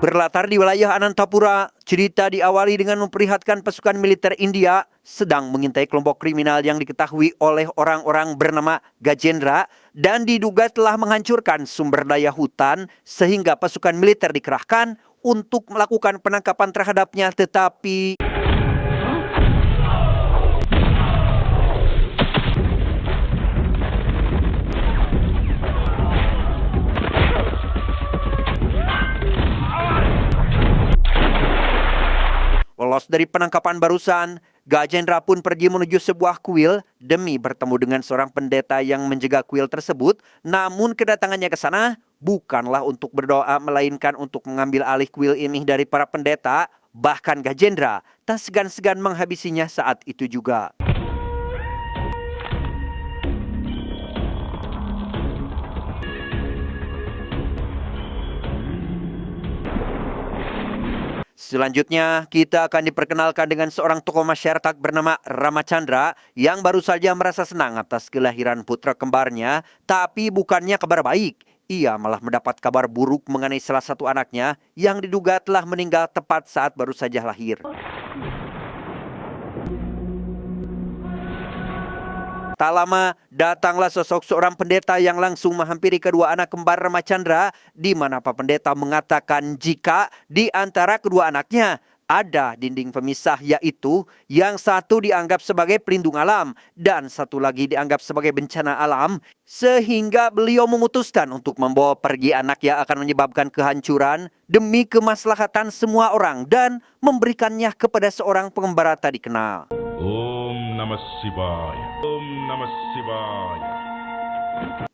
Berlatar di wilayah Anantapura, cerita diawali dengan memperlihatkan pasukan militer India sedang mengintai kelompok kriminal yang diketahui oleh orang-orang bernama Gajendra dan diduga telah menghancurkan sumber daya hutan sehingga pasukan militer dikerahkan untuk melakukan penangkapan terhadapnya, tetapi lolos dari penangkapan barusan, Gajendra pun pergi menuju sebuah kuil demi bertemu dengan seorang pendeta yang menjaga kuil tersebut. Namun kedatangannya ke sana bukanlah untuk berdoa, melainkan untuk mengambil alih kuil ini dari para pendeta. Bahkan Gajendra tak segan-segan menghabisinya saat itu juga. Selanjutnya, kita akan diperkenalkan dengan seorang tokoh masyarakat bernama Ramachandra yang baru saja merasa senang atas kelahiran putra kembarnya, tapi bukannya kabar baik. Ia malah mendapat kabar buruk mengenai salah satu anaknya yang diduga telah meninggal tepat saat baru saja lahir. Tak lama, datanglah sosok seorang pendeta yang langsung menghampiri kedua anak kembar Ramachandra, di mana Pak Pendeta mengatakan jika di antara kedua anaknya ada dinding pemisah, yaitu yang satu dianggap sebagai pelindung alam dan satu lagi dianggap sebagai bencana alam, sehingga beliau memutuskan untuk membawa pergi anak yang akan menyebabkan kehancuran demi kemaslahatan semua orang dan memberikannya kepada seorang pengembara tak dikenal. Om Namah Shivaya. Om Namah Shivaya.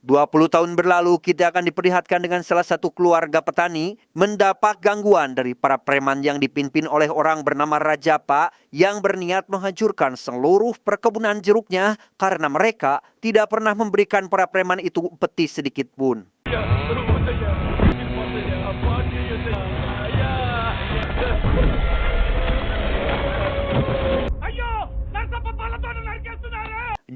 20 tahun berlalu, kita akan diperlihatkan dengan salah satu keluarga petani mendapat gangguan dari para preman yang dipimpin oleh orang bernama Rajapa yang berniat menghancurkan seluruh perkebunan jeruknya karena mereka tidak pernah memberikan para preman itu peti sedikit pun.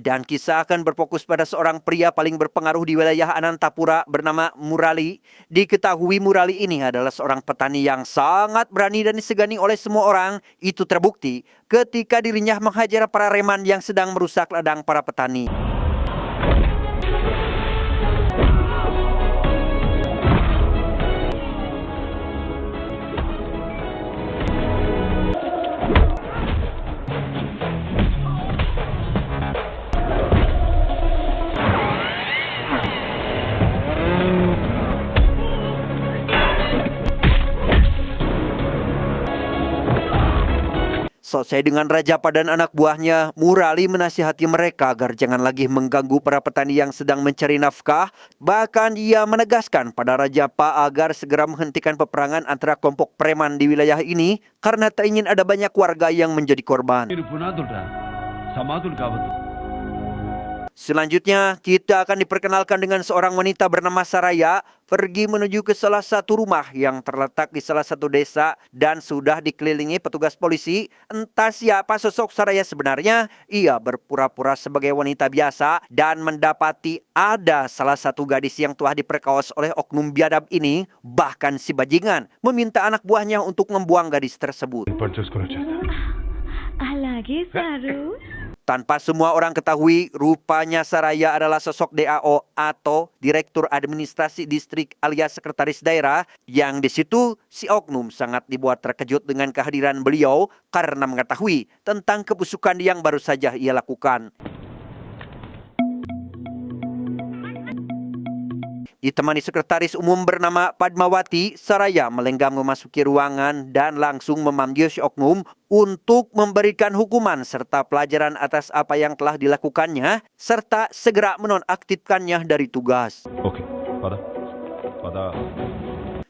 Dan kisah akan berfokus pada seorang pria paling berpengaruh di wilayah Anantapura bernama Murali. Diketahui Murali ini adalah seorang petani yang sangat berani dan disegani oleh semua orang. Itu terbukti ketika dirinya menghajar para reman yang sedang merusak ladang para petani. Selesai dengan Rajapa dan anak buahnya, Murali menasihati mereka agar jangan lagi mengganggu para petani yang sedang mencari nafkah. Bahkan ia menegaskan pada Rajapa agar segera menghentikan peperangan antara kelompok preman di wilayah ini karena tak ingin ada banyak warga yang menjadi korban. Selanjutnya, kita akan diperkenalkan dengan seorang wanita bernama Saraya pergi menuju ke salah satu rumah yang terletak di salah satu desa dan sudah dikelilingi petugas polisi. Entah siapa sosok Saraya sebenarnya, ia berpura-pura sebagai wanita biasa dan mendapati ada salah satu gadis yang telah diperkaos oleh oknum biadab ini. Bahkan si bajingan meminta anak buahnya untuk membuang gadis tersebut. Alage Saru. Tanpa semua orang ketahui, rupanya Saraya adalah sosok DAO atau Direktur Administrasi Distrik alias Sekretaris Daerah, yang di situ si oknum sangat dibuat terkejut dengan kehadiran beliau karena mengetahui tentang kebusukan yang baru saja ia lakukan. Ditemani sekretaris umum bernama Padmawati, Saraya melenggang memasuki ruangan dan langsung memanggil si oknum untuk memberikan hukuman serta pelajaran atas apa yang telah dilakukannya, serta segera menonaktifkannya dari tugas. Oke, pada.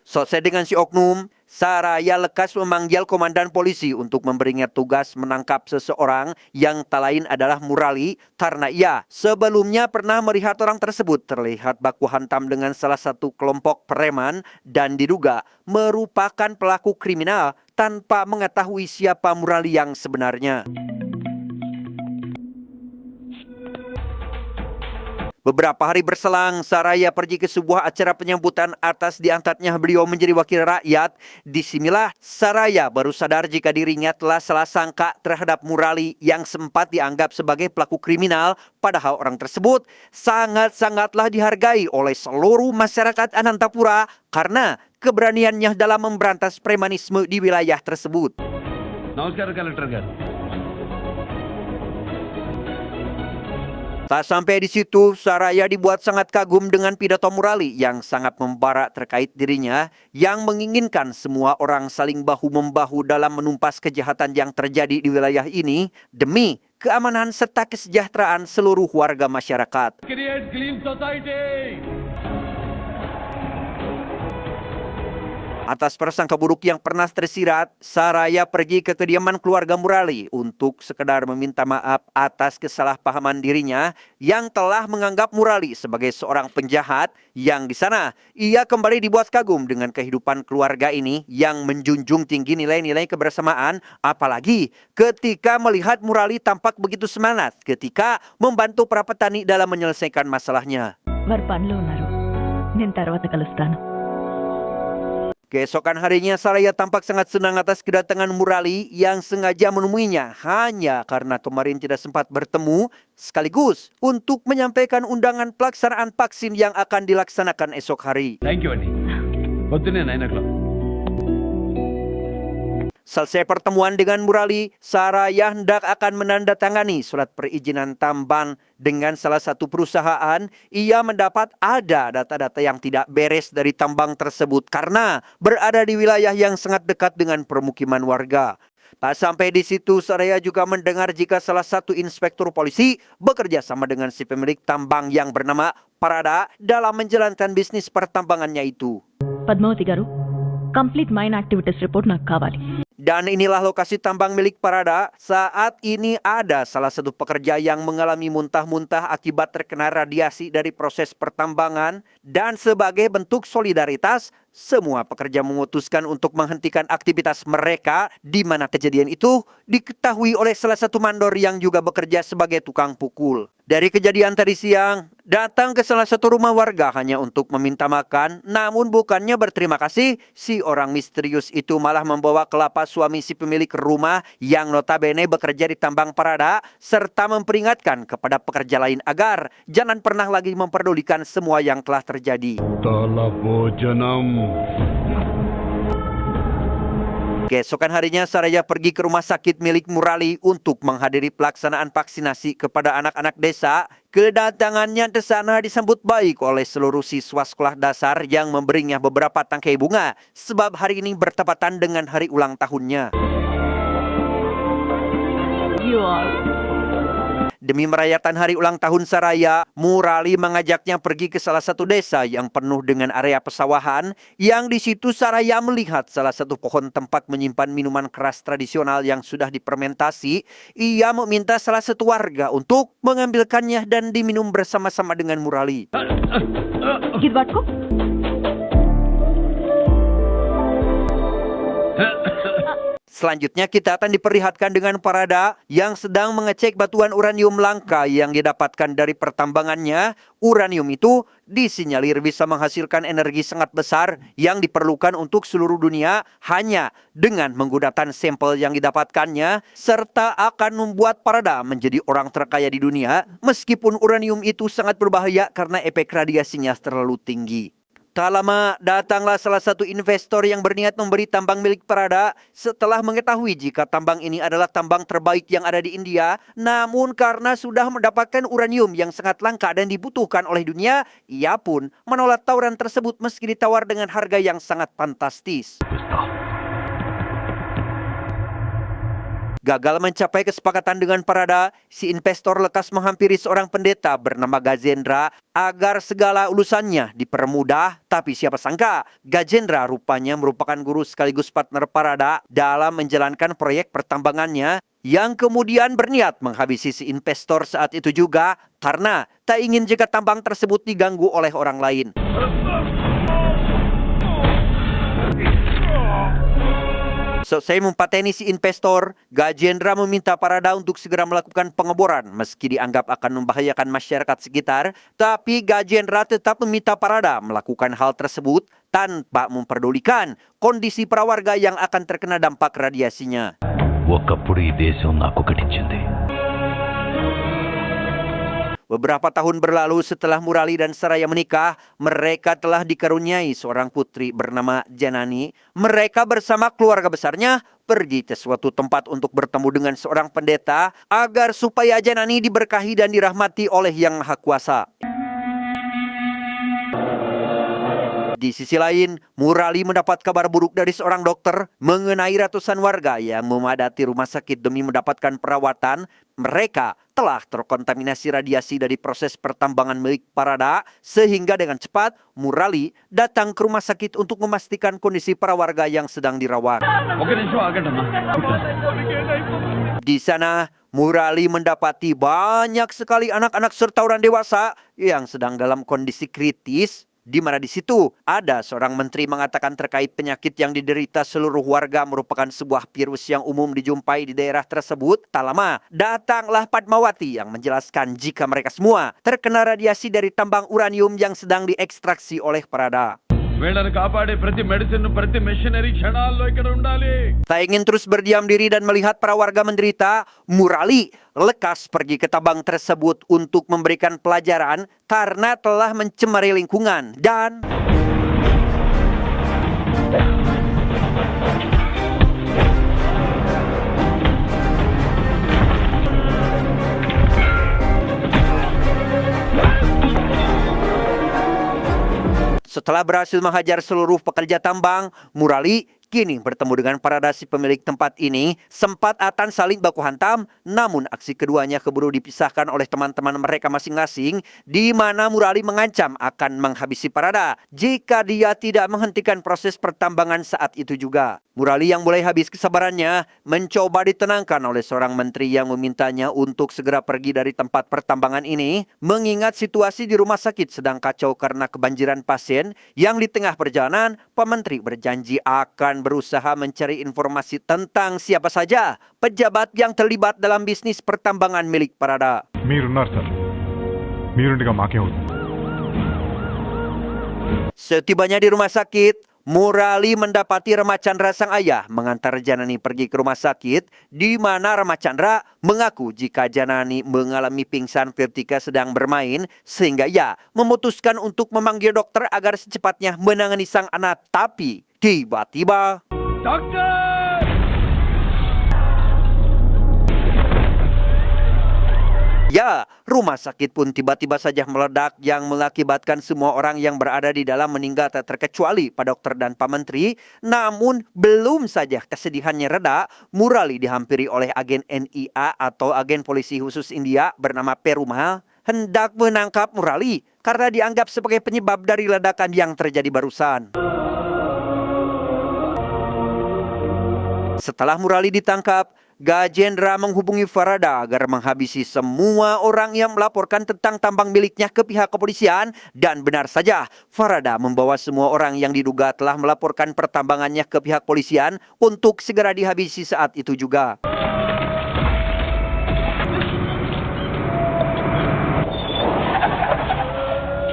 Selesai dengan si oknum, Saraya lekas memanggil komandan polisi untuk memberinya tugas menangkap seseorang yang tak lain adalah Murali karena ia sebelumnya pernah melihat orang tersebut terlihat baku hantam dengan salah satu kelompok preman dan diduga merupakan pelaku kriminal tanpa mengetahui siapa Murali yang sebenarnya. Beberapa hari berselang, Saraya pergi ke sebuah acara penyambutan atas diangkatnya beliau menjadi wakil rakyat. Disinilah Saraya baru sadar jika dirinya telah salah sangka terhadap Murali yang sempat dianggap sebagai pelaku kriminal, padahal orang tersebut sangat-sangatlah dihargai oleh seluruh masyarakat Anantapura karena keberaniannya dalam memberantas premanisme di wilayah tersebut. నమస్కారం కలెక్టర్ గారు. Tak sampai di situ, Saraya dibuat sangat kagum dengan pidato Murali yang sangat membara terkait dirinya, yang menginginkan semua orang saling bahu-membahu dalam menumpas kejahatan yang terjadi di wilayah ini demi keamanan serta kesejahteraan seluruh warga masyarakat. Create clean society. Atas prasangka buruk yang pernah tersirat, Saraya pergi ke kediaman keluarga Murali untuk sekedar meminta maaf atas kesalahpahaman dirinya yang telah menganggap Murali sebagai seorang penjahat, yang di sana ia kembali dibuat kagum dengan kehidupan keluarga ini yang menjunjung tinggi nilai-nilai kebersamaan, apalagi ketika melihat Murali tampak begitu semangat ketika membantu para petani dalam menyelesaikan masalahnya. వారు పనిలో ఉన్నారు, నేను తర్వాత కలుస్తాను. Keesokan harinya, Saraya tampak sangat senang atas kedatangan Murali yang sengaja menemuinya hanya karena kemarin tidak sempat bertemu, sekaligus untuk menyampaikan undangan pelaksanaan vaksin yang akan dilaksanakan esok hari. Thank you అండి. పొద్దున్నే 9 o'clock. Selesai pertemuan dengan Murali, Saraya hendak akan menandatangani surat perizinan tambang dengan salah satu perusahaan. Ia mendapat ada data-data yang tidak beres dari tambang tersebut karena berada di wilayah yang sangat dekat dengan permukiman warga. Tak sampai di situ, Saraya juga mendengar jika salah satu inspektur polisi bekerja sama dengan si pemilik tambang yang bernama Parada dalam menjalankan bisnis pertambangannya itu. Padmavati గారు, complete mine activities report నాకు కావాలి. Dan inilah lokasi tambang milik Parada. Saat ini ada salah satu pekerja yang mengalami muntah-muntah akibat terkena radiasi dari proses pertambangan. Dan sebagai bentuk solidaritas, semua pekerja memutuskan untuk menghentikan aktivitas mereka, di mana kejadian itu diketahui oleh salah satu mandor yang juga bekerja sebagai tukang pukul. Dari kejadian tadi siang, datang ke salah satu rumah warga hanya untuk meminta makan, namun bukannya berterima kasih, si orang misterius itu malah membawa kelapa suami si pemilik rumah yang notabene bekerja di tambang Parada, serta memperingatkan kepada pekerja lain agar jangan pernah lagi memperdulikan semua yang telah terjadi. తల భోజనం. Keesokan harinya, Saraya pergi ke rumah sakit milik Murali untuk menghadiri pelaksanaan vaksinasi kepada anak-anak desa. Kedatangannya ke sana disambut baik oleh seluruh siswa sekolah dasar yang memberinya beberapa tangkai bunga sebab hari ini bertepatan dengan hari ulang tahunnya. You are. Demi merayakan hari ulang tahun Saraya, Murali mengajaknya pergi ke salah satu desa yang penuh dengan area pesawahan, yang di situ Saraya melihat salah satu pohon tempat menyimpan minuman keras tradisional yang sudah difermentasi. Ia meminta salah satu warga untuk mengambilkannya dan diminum bersama-sama dengan Murali. ఇది పట్టుకో. Selanjutnya kita akan diperlihatkan dengan Parada yang sedang mengecek batuan uranium langka yang didapatkan dari pertambangannya. Uranium itu disinyalir bisa menghasilkan energi sangat besar yang diperlukan untuk seluruh dunia hanya dengan menggunakan sampel yang didapatkannya, serta akan membuat Parada menjadi orang terkaya di dunia meskipun uranium itu sangat berbahaya karena efek radiasinya terlalu tinggi. Tak lama, datanglah salah satu investor yang berniat memberi tambang milik Parada setelah mengetahui jika tambang ini adalah tambang terbaik yang ada di India. Namun karena sudah mendapatkan uranium yang sangat langka dan dibutuhkan oleh dunia, ia pun menolak tawaran tersebut meski ditawar dengan harga yang sangat fantastis. Gagal mencapai kesepakatan dengan Parada, si investor lekas menghampiri seorang pendeta bernama Gajendra agar segala urusannya dipermudah. Tapi siapa sangka, Gajendra rupanya merupakan guru sekaligus partner Parada dalam menjalankan proyek pertambangannya, yang kemudian berniat menghabisi si investor saat itu juga karena tak ingin jika tambang tersebut diganggu oleh orang lain. Selesai mempateni si investor, Gajendra meminta Parada untuk segera melakukan pengeboran meski dianggap akan membahayakan masyarakat sekitar, tapi Gajendra tetap meminta Parada melakukan hal tersebut tanpa memperdulikan kondisi para warga yang akan terkena dampak radiasinya. ఒకప్పుడు ఈ దేశం నాకు కటించింది. Beberapa tahun berlalu setelah Murali dan Saraya menikah, mereka telah dikaruniai seorang putri bernama Janani. Mereka bersama keluarga besarnya pergi ke suatu tempat untuk bertemu dengan seorang pendeta agar supaya Janani diberkahi dan dirahmati oleh Yang Maha Kuasa. Di sisi lain, Murali mendapat kabar buruk dari seorang dokter mengenai ratusan warga yang memadati rumah sakit demi mendapatkan perawatan. Mereka telah terkontaminasi radiasi dari proses pertambangan milik Parada, sehingga dengan cepat Murali datang ke rumah sakit untuk memastikan kondisi para warga yang sedang dirawat. ఒక నిమిషం ఆగండి అమ్మా. Di sana, Murali mendapati banyak sekali anak-anak serta orang dewasa yang sedang dalam kondisi kritis, di mana di situ ada seorang menteri mengatakan terkait penyakit yang diderita seluruh warga merupakan sebuah virus yang umum dijumpai di daerah tersebut. Tak lama, datanglah Padmawati yang menjelaskan jika mereka semua terkena radiasi dari tambang uranium yang sedang diekstraksi oleh Parada. వీళ్ళని కాపాడే ప్రతి మెడిసిన్ ప్రతి మెషినరీ క్షణాల్లో ఇక్కడ ఉండాలి. Tak ingin terus berdiam diri dan melihat para warga menderita, Murali lekas pergi ke tambang tersebut untuk memberikan pelajaran karena telah mencemari lingkungan dan setelah berhasil menghajar seluruh pekerja tambang, Murali kini bertemu dengan Parada si pemilik tempat ini. Sempat akan saling baku hantam, namun aksi keduanya keburu dipisahkan oleh teman-teman mereka masing-masing, di mana Murali mengancam akan menghabisi Parada jika dia tidak menghentikan proses pertambangan saat itu juga. Murali yang mulai habis kesabarannya mencoba ditenangkan oleh seorang menteri yang memintanya untuk segera pergi dari tempat pertambangan ini, mengingat situasi di rumah sakit sedang kacau karena kebanjiran pasien. Yang di tengah perjalanan, Pak Menteri berjanji akan berusaha mencari informasi tentang siapa saja pejabat yang terlibat dalam bisnis pertambangan milik Parada. మీరున్నారు సార్ మీరుండగా మాకేమవుతుంది. Setibanya di rumah sakit, Murali mendapati Ramachandra sang ayah mengantar Janani pergi ke rumah sakit, di mana Ramachandra mengaku jika Janani mengalami pingsan ketika sedang bermain, sehingga ia memutuskan untuk memanggil dokter agar secepatnya menangani sang anak. Tapi tiba-tiba doctor! ya, rumah sakit pun tiba-tiba saja meledak yang mengakibatkan semua orang yang berada di dalam meninggal tak terkecuali Pak Dokter dan Pak Menteri. Namun belum saja kesedihannya reda, Murali dihampiri oleh agen NIA atau agen polisi khusus India bernama Perumal hendak menangkap Murali karena dianggap sebagai penyebab dari ledakan yang terjadi barusan. Setelah Murali ditangkap, Gajendra menghubungi Parada agar menghabisi semua orang yang melaporkan tentang tambang miliknya ke pihak kepolisian, dan benar saja, Parada membawa semua orang yang diduga telah melaporkan pertambangannya ke pihak polisian untuk segera dihabisi saat itu juga.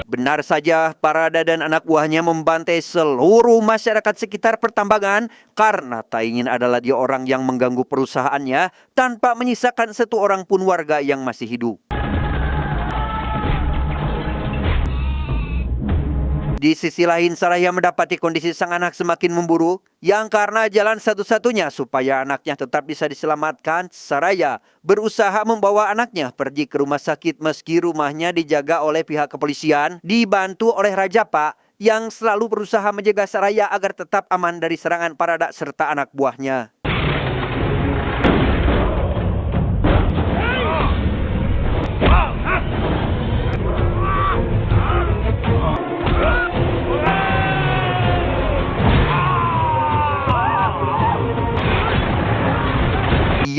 Benar saja, Parada dan anak buahnya membantai seluruh masyarakat sekitar pertambangan karena tak ingin ada lagi orang yang mengganggu perusahaannya tanpa menyisakan satu orang pun warga yang masih hidup. Di sisi lain, Saraya mendapati kondisi sang anak semakin memburuk, yang karena jalan satu-satunya supaya anaknya tetap bisa diselamatkan, Saraya berusaha membawa anaknya pergi ke rumah sakit meski rumahnya dijaga oleh pihak kepolisian, dibantu oleh Rajapa yang selalu berusaha menjaga Saraya agar tetap aman dari serangan Parada serta anak buahnya.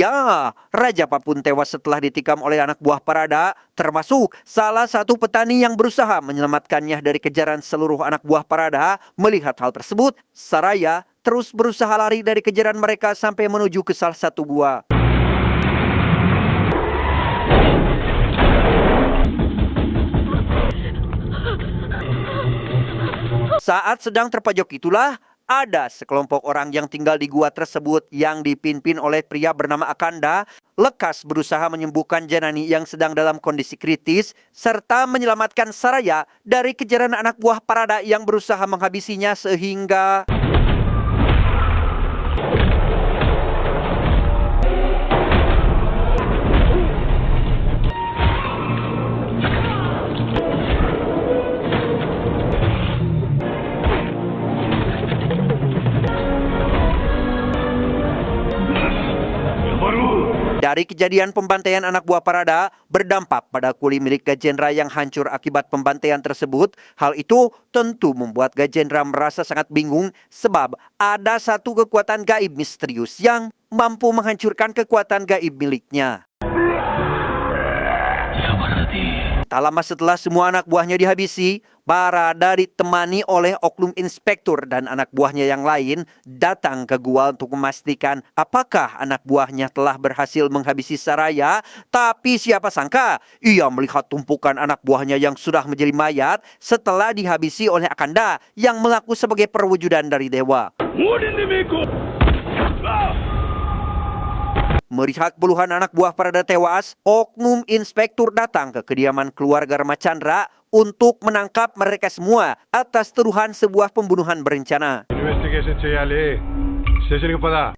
Ya, Rajapa pun tewas setelah ditikam oleh anak buah Parada, termasuk salah satu petani yang berusaha menyelamatkannya dari kejaran seluruh anak buah Parada. Melihat hal tersebut, Saraya terus berusaha lari dari kejaran mereka sampai menuju ke salah satu gua. Saat sedang terpojok itulah, ada sekelompok orang yang tinggal di gua tersebut yang dipimpin oleh pria bernama Akanda, lekas berusaha menyembuhkan Janani yang sedang dalam kondisi kritis, serta menyelamatkan Saraya dari kejaran anak buah Parada yang berusaha menghabisinya sehingga... Dari kejadian pembantaian anak buah Parada berdampak pada kuli milik Gajendra yang hancur akibat pembantaian tersebut. Hal itu tentu membuat Gajendra merasa sangat bingung sebab ada satu kekuatan gaib misterius yang mampu menghancurkan kekuatan gaib miliknya. Tak lama setelah semua anak buahnya dihabisi, Parada ditemani oleh oknum inspektur dan anak buahnya yang lain datang ke gua untuk memastikan apakah anak buahnya telah berhasil menghabisi Saraya. Tapi siapa sangka ia melihat tumpukan anak buahnya yang sudah menjadi mayat setelah dihabisi oleh Akanda yang mengaku sebagai perwujudan dari dewa. Melihat puluhan anak buah Parada tewas, oknum inspektur datang ke kediaman keluarga Ramachandra untuk menangkap mereka semua atas tuduhan sebuah pembunuhan berencana.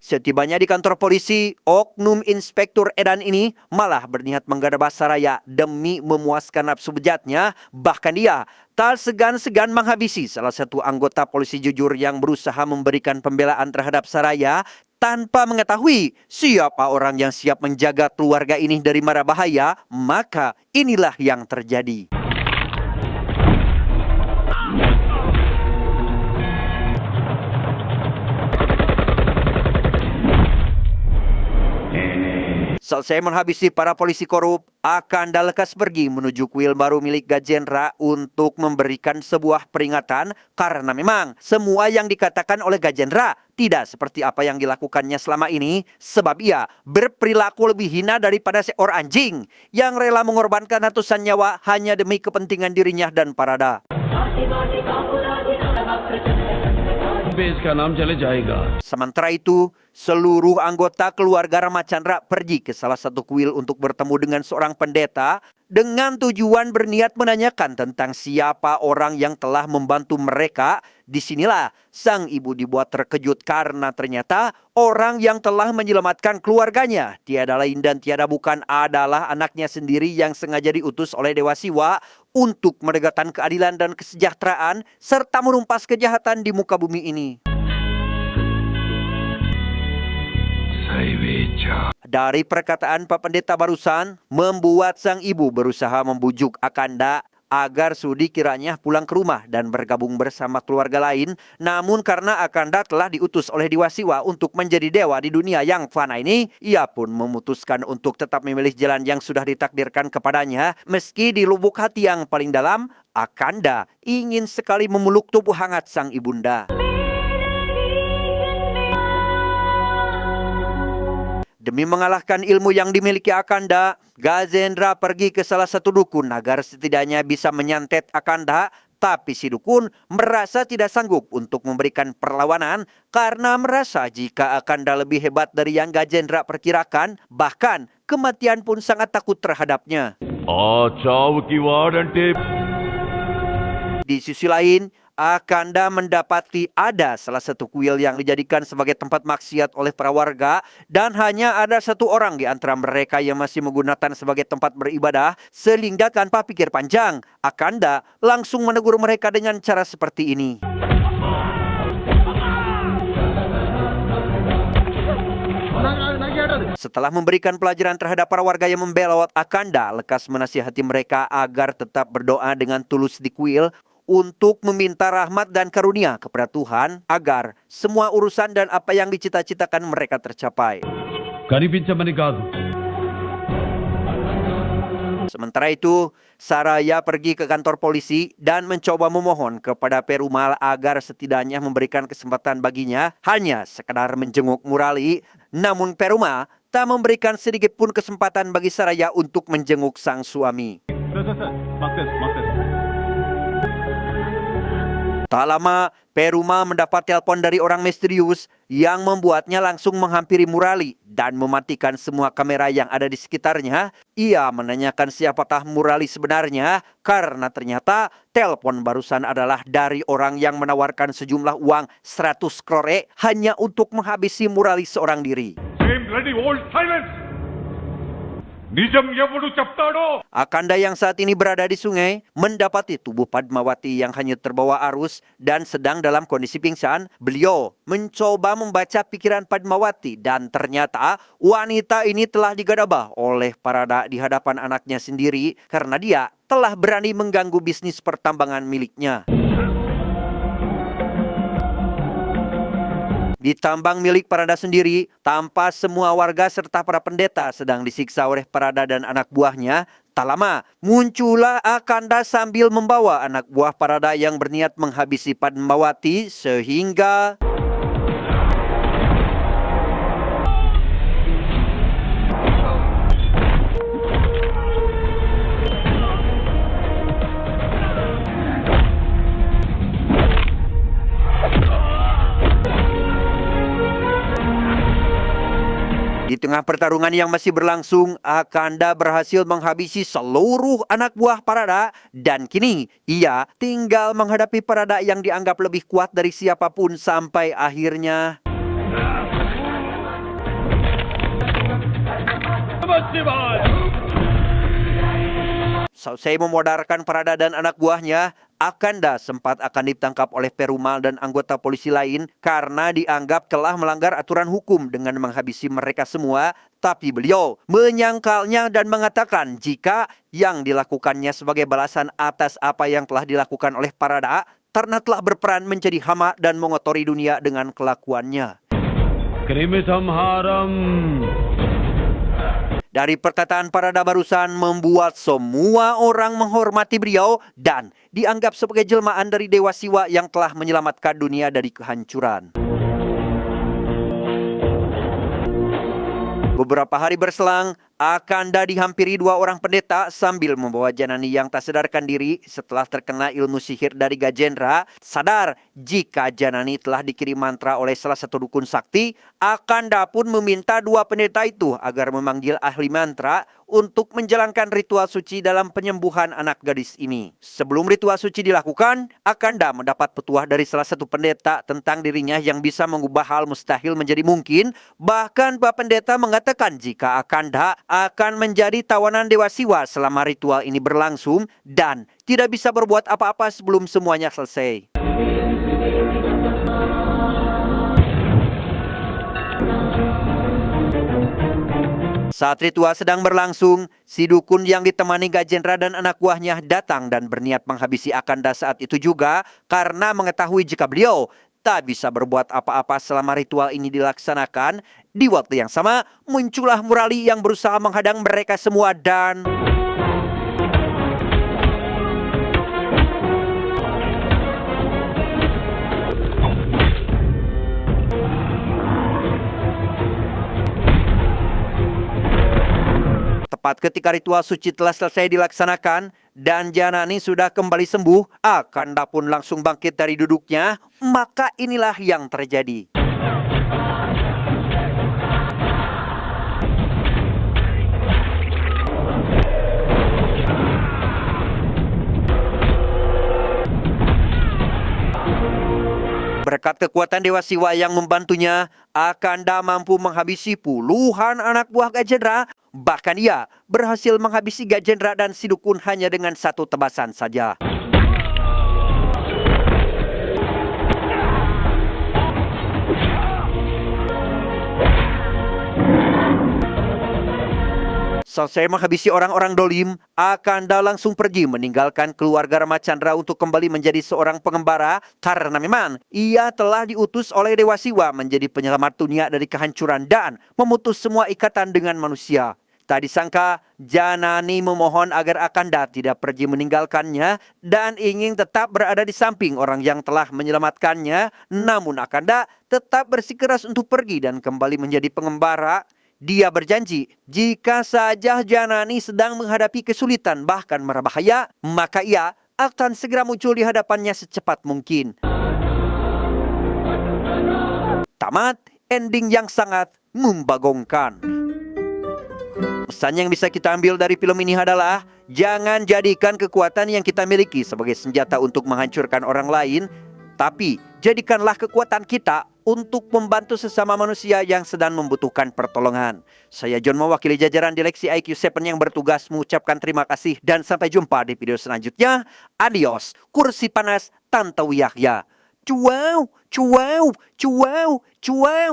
Setibanya di kantor polisi, oknum inspektur Edan ini malah berniat menggadabah Saraya demi memuaskan nafsu bejatnya. Bahkan dia tak segan-segan menghabisi salah satu anggota polisi jujur yang berusaha memberikan pembelaan terhadap Saraya tanpa mengetahui siapa orang yang siap menjaga keluarga ini dari mara bahaya. Maka inilah yang terjadi. Selesai menghabisi para polisi korup, Akanda lekas pergi menuju kuil baru milik Gajendra untuk memberikan sebuah peringatan karena memang semua yang dikatakan oleh Gajendra tidak seperti apa yang dilakukannya selama ini, sebab ia berperilaku lebih hina daripada seorang anjing yang rela mengorbankan ratusan nyawa hanya demi kepentingan dirinya dan Parada. Sementara itu, seluruh anggota keluarga Ramachandra pergi ke salah satu kuil untuk bertemu dengan seorang pendeta dengan tujuan berniat menanyakan tentang siapa orang yang telah membantu mereka. Disinilah sang ibu dibuat terkejut karena ternyata orang yang telah menyelamatkan keluarganya tiada lain dan tiada bukan adalah anaknya sendiri yang sengaja diutus oleh Dewa Siwa untuk menegakkan keadilan dan kesejahteraan serta menumpas kejahatan di muka bumi ini. Dari perkataan Pak Pendeta barusan, membuat sang ibu berusaha membujuk Akanda agar sudi kiranya pulang ke rumah dan bergabung bersama keluarga lain. Namun karena Akanda telah diutus oleh Dewa Siwa untuk menjadi dewa di dunia yang fana ini, ia pun memutuskan untuk tetap memilih jalan yang sudah ditakdirkan kepadanya. Meski di lubuk hati yang paling dalam, Akanda ingin sekali memeluk tubuh hangat sang ibunda. Demi mengalahkan ilmu yang dimiliki Akanda, Gajendra pergi ke salah satu dukun agar setidaknya bisa menyantet Akanda. Tapi si dukun merasa tidak sanggup untuk memberikan perlawanan karena merasa jika Akanda lebih hebat dari yang Gajendra perkirakan. Bahkan kematian pun sangat takut terhadapnya. Di sisi lain, Akanda mendapati ada salah satu kuil yang dijadikan sebagai tempat maksiat oleh para warga dan hanya ada satu orang di antara mereka yang masih menggunakan sebagai tempat beribadah. Sehingga tanpa pikir panjang, Akanda langsung menegur mereka dengan cara seperti ini. Setelah memberikan pelajaran terhadap para warga yang membelot, Akanda lekas menasihati mereka agar tetap berdoa dengan tulus di kuil untuk meminta rahmat dan karunia kepada Tuhan agar semua urusan dan apa yang dicita-citakan mereka tercapai. Sementara itu, Saraya pergi ke kantor polisi dan mencoba memohon kepada Perumal agar setidaknya memberikan kesempatan baginya hanya sekedar menjenguk Murali. Namun Perumal tak memberikan sedikit pun kesempatan bagi Saraya untuk menjenguk sang suami. Tak lama, Perumal mendapat telepon dari orang misterius yang membuatnya langsung menghampiri Murali dan mematikan semua kamera yang ada di sekitarnya. Ia menanyakan siapakah Murali sebenarnya karena ternyata telepon barusan adalah dari orang yang menawarkan sejumlah uang 100 krore hanya untuk menghabisi Murali seorang diri. Same bloody old silence! Nijam evudu cheptado! Akanda yang saat ini berada di sungai mendapati tubuh Padmawati yang hanya terbawa arus dan sedang dalam kondisi pingsan. Beliau mencoba membaca pikiran Padmawati dan ternyata wanita ini telah digadabah oleh Parada di hadapan anaknya sendiri karena dia telah berani mengganggu bisnis pertambangan miliknya. Di tambang milik Parada sendiri, tanpa semua warga serta para pendeta sedang disiksa oleh Parada dan anak buahnya, tak lama muncullah Akanda sambil membawa anak buah Parada yang berniat menghabisi Padmawati sehingga di tengah pertarungan yang masih berlangsung, Akanda berhasil menghabisi seluruh anak buah Parada dan kini ia tinggal menghadapi Parada yang dianggap lebih kuat dari siapapun sampai akhirnya selesai memodarkan Parada dan anak buahnya. Akanda sempat akan ditangkap oleh Perumal dan anggota polisi lain karena dianggap telah melanggar aturan hukum dengan menghabisi mereka semua. Tapi beliau menyangkalnya dan mengatakan jika yang dilakukannya sebagai balasan atas apa yang telah dilakukan oleh Parada karena telah berperan menjadi hama dan mengotori dunia dengan kelakuannya. Krimi samharam. Dari perkataan Parada barusan membuat semua orang menghormati beliau dan dianggap sebagai jelmaan dari Dewa Siwa yang telah menyelamatkan dunia dari kehancuran. Beberapa hari berselang, Akanda dihampiri dua orang pendeta sambil membawa Janani yang tak sadarkan diri setelah terkena ilmu sihir dari Gajendra. Sadar jika Janani telah dikirim mantra oleh salah satu dukun sakti, Akanda pun meminta dua pendeta itu agar memanggil ahli mantra untuk menjalankan ritual suci dalam penyembuhan anak gadis ini. Sebelum ritual suci dilakukan, Akanda mendapat petuah dari salah satu pendeta tentang dirinya yang bisa mengubah hal mustahil menjadi mungkin. Bahkan Pak Pendeta mengatakan jika Akanda akan menjadi tawanan Dewa Siwa selama ritual ini berlangsung dan tidak bisa berbuat apa-apa sebelum semuanya selesai. Saat ritual sedang berlangsung, si dukun yang ditemani Gajendra dan anak buahnya datang dan berniat menghabisi Akanda saat itu juga karena mengetahui jika beliau tak bisa berbuat apa-apa selama ritual ini dilaksanakan. Di waktu yang sama, muncullah Murali yang berusaha menghadang mereka semua dan tepat ketika ritual suci telah selesai dilaksanakan dan Janani sudah kembali sembuh, Akanda pun langsung bangkit dari duduknya. Maka inilah yang terjadi. Berkat kekuatan Dewa Siwa yang membantunya, Akanda mampu menghabisi puluhan anak buah Gajendra. Bahkan ia berhasil menghabisi Gajendra dan si dukun hanya dengan satu tebasan saja. Selesai menghabisi orang-orang dolim, Akanda langsung pergi meninggalkan keluarga Ramacandra untuk kembali menjadi seorang pengembara karena memang ia telah diutus oleh Dewa Siwa menjadi penyelamat dunia dari kehancuran dan memutus semua ikatan dengan manusia. Tak disangka, Janani memohon agar Akanda tidak pergi meninggalkannya dan ingin tetap berada di samping orang yang telah menyelamatkannya. Namun Akanda tetap bersikeras untuk pergi dan kembali menjadi pengembara. Dia berjanji, jika saja Janani sedang menghadapi kesulitan bahkan mara bahaya, maka ia akan segera muncul di hadapannya secepat mungkin. Tamat, ending yang sangat membagongkan. Pesan yang bisa kita ambil dari film ini adalah, jangan jadikan kekuatan yang kita miliki sebagai senjata untuk menghancurkan orang lain, tapi jadikanlah kekuatan kita untuk membantu sesama manusia yang sedang membutuhkan pertolongan. Saya John, mewakili jajaran Direksi IQ7 yang bertugas mengucapkan terima kasih dan sampai jumpa di video selanjutnya. Adios, kursi panas Tantowi Yahya. Cuau, cuau, cuau, cuau.